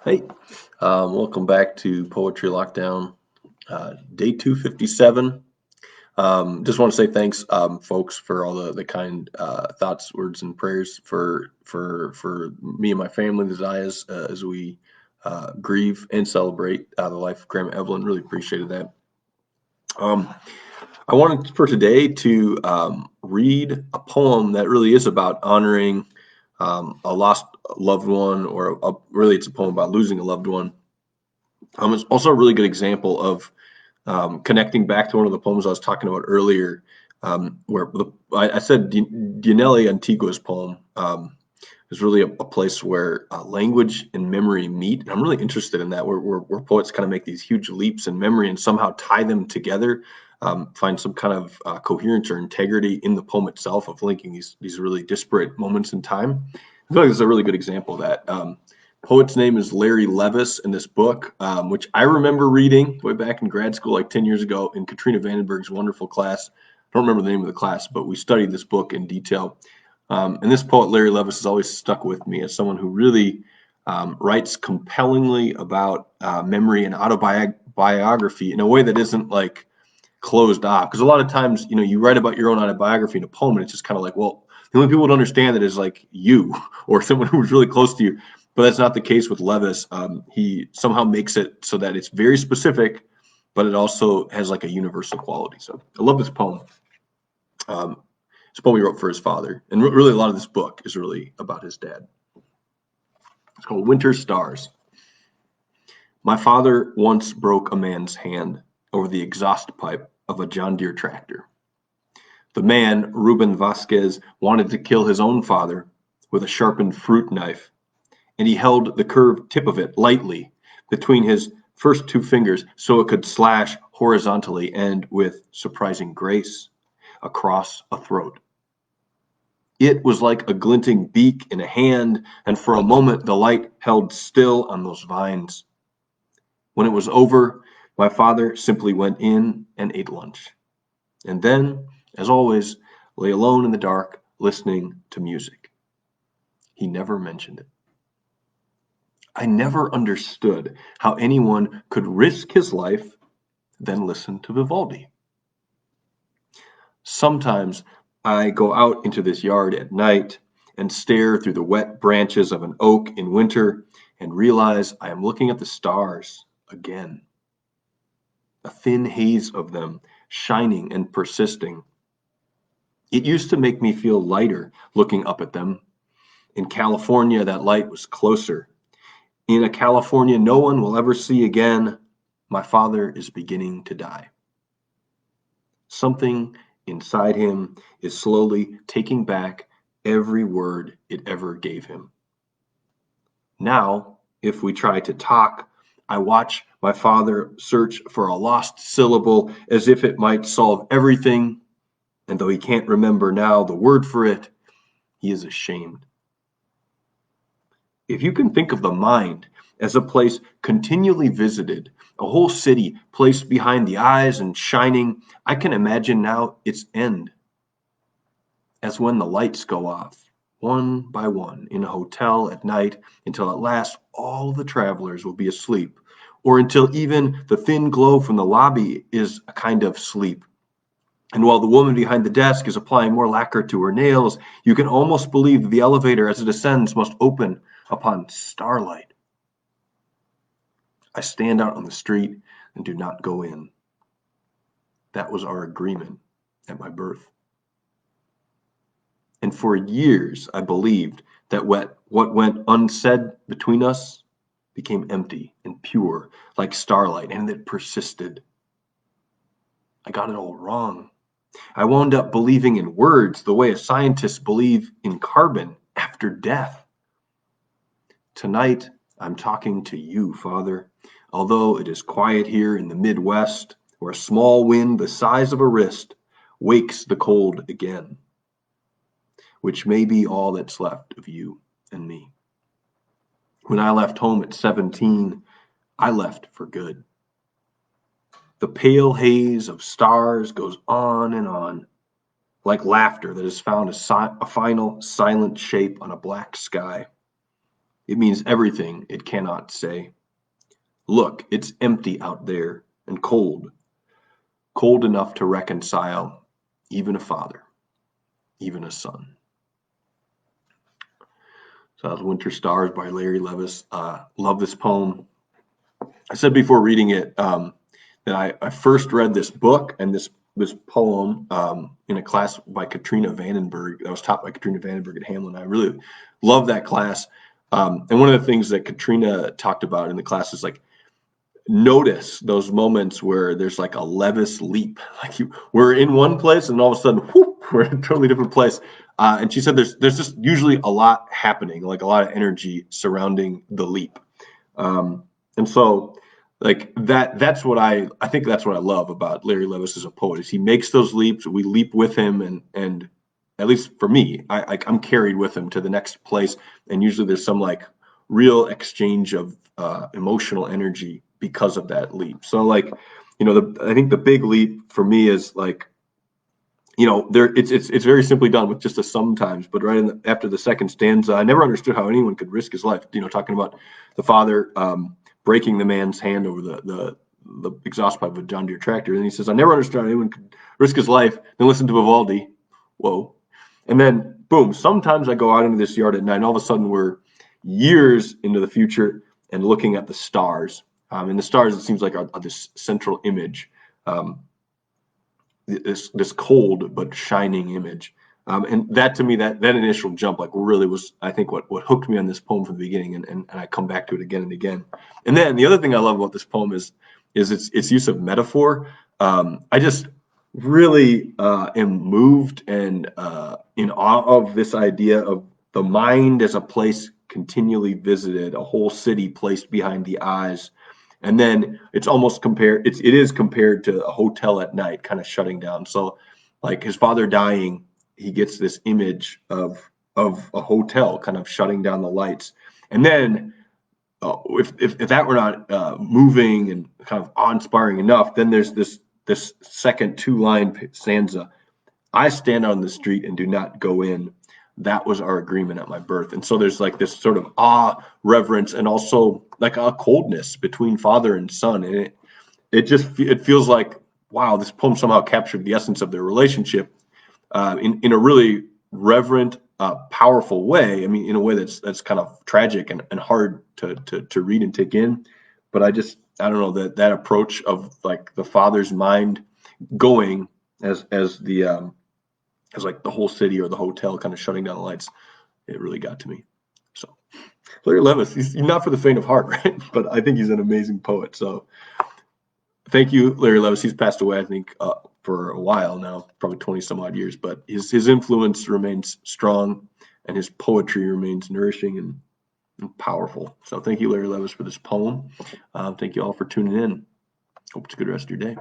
Hey, welcome back to Poetry Lockdown, day 257. Just want to say thanks, folks, for all the kind thoughts, words, and prayers for me and my family, the Zayas, as we grieve and celebrate the life of Grandma Evelyn. Really appreciated that. Um, I wanted for today to read a poem that really is about honoring a lost loved one, or really it's a poem about losing a loved one. It's also a really good example of connecting back to one of the poems I was talking about earlier, I said Dionelli Antigua's poem is really a place where language and memory meet. And I'm really interested in that, where poets kind of make these huge leaps in memory and somehow tie them together, find some kind of coherence or integrity in the poem itself of linking these really disparate moments in time. I feel like this is a really good example of that. Poet's name is Larry Levis in this book, which I remember reading way back in grad school, like 10 years ago, in Katrina Vandenberg's wonderful class. I don't remember the name of the class, but we studied this book in detail. And this poet, Larry Levis, has always stuck with me as someone who really writes compellingly about memory and autobiography in a way that isn't like closed off. Because a lot of times, you write about your own autobiography in a poem, and it's just kind of like, well, the only people who understand it is like you or someone who's really close to you. But that's not the case with Levis. He somehow makes it so that it's very specific, but it also has like a universal quality. So I love this poem. It's a poem he wrote for his father. And really, a lot of this book is really about his dad. It's called Winter Stars. My father once broke a man's hand over the exhaust pipe of a John Deere tractor. The man, Rubén Vásquez, wanted to kill his own father with a sharpened fruit knife, and he held the curved tip of it lightly between his first two fingers so it could slash horizontally and with surprising grace across a throat. It was like a glinting beak in a hand, and for a moment the light held still on those vines. When it was over, my father simply went in and ate lunch, and then, as always, lay alone in the dark listening to music. He never mentioned it. I never understood how anyone could risk his life, then listen to Vivaldi. Sometimes I go out into this yard at night and stare through the wet branches of an oak in winter and realize I am looking at the stars again. A thin haze of them, shining and persisting. It used to make me feel lighter looking up at them. In California, that light was closer. In a California no one will ever see again, my father is beginning to die. Something inside him is slowly taking back every word it ever gave him. Now, if we try to talk, I watch my father search for a lost syllable as if it might solve everything, and though he can't remember now the word for it, he is ashamed. If you can think of the mind as a place continually visited, a whole city placed behind the eyes and shining, I can imagine now its end, as when the lights go off, one by one, in a hotel at night, until at last all the travelers will be asleep, or until even the thin glow from the lobby is a kind of sleep. And while the woman behind the desk is applying more lacquer to her nails, you can almost believe the elevator as it ascends must open upon starlight. I stand out on the street and do not go in. That was our agreement at my birth. And for years, I believed that what went unsaid between us became empty and pure, like starlight, and it persisted. I got it all wrong. I wound up believing in words the way a scientist believes in carbon after death. Tonight, I'm talking to you, Father, although it is quiet here in the Midwest, where a small wind the size of a wrist wakes the cold again, which may be all that's left of you and me. When I left home at 17, I left for good. The pale haze of stars goes on and on, like laughter that has found a final silent shape on a black sky. It means everything it cannot say. Look, it's empty out there and cold, cold enough to reconcile even a father, even a son. So that was Winter Stars by Larry Levis. Love this poem. I said before reading it that I first read this book and this poem in a class by Katrina Vandenberg that was taught by Katrina Vandenberg at Hamlin. I really love that class. And one of the things that Katrina talked about in the class is like, notice those moments where there's like a Levis leap, like we're in one place and all of a sudden, whoop, we're in a totally different place. And she said there's just usually a lot happening, like a lot of energy surrounding the leap. And so like that's what I think that's what I love about Larry Levis as a poet is he makes those leaps. We leap with him, and at least for me, I'm carried with him to the next place. And usually there's some like real exchange of emotional energy because of that leap. So like, I think the big leap for me is like, it's very simply done with just a sometimes, but right after the second stanza, I never understood how anyone could risk his life. Talking about the father breaking the man's hand over the exhaust pipe of a John Deere tractor, and he says, "I never understood how anyone could risk his life." Then listen to Vivaldi, whoa, and then boom. Sometimes I go out into this yard at night, and all of a sudden we're years into the future and looking at the stars. And the stars, it seems like, are this central image. This cold but shining image, and that to me, that initial jump like really was, I think, what hooked me on this poem from the beginning, and I come back to it again and again. And then the other thing I love about this poem is its use of metaphor. I just really am moved and in awe of this idea of the mind as a place continually visited, a whole city placed behind the eyes. And then it's almost compared, it is compared to a hotel at night kind of shutting down. So like his father dying, he gets this image of a hotel kind of shutting down the lights. And then if that were not moving and kind of awe-inspiring enough, then there's this second two-line stanza. I stand on the street and do not go in. That was our agreement at my birth. And so there's like this sort of awe, reverence, and also like a coldness between father and son. And it feels like, wow, this poem somehow captured the essence of their relationship in a really reverent, powerful way. I mean, in a way that's kind of tragic and hard to read and take in. But I don't know, that approach of like the father's mind going as like the whole city or the hotel kind of shutting down the lights, it really got to me. So Larry Levis, he's not for the faint of heart, right? But I think he's an amazing poet. So thank you, Larry Levis. He's passed away, I think, for a while now, probably 20 some odd years, but his influence remains strong and his poetry remains nourishing and powerful. So thank you, Larry Levis, for this poem. Thank you all for tuning in. Hope it's a good rest of your day.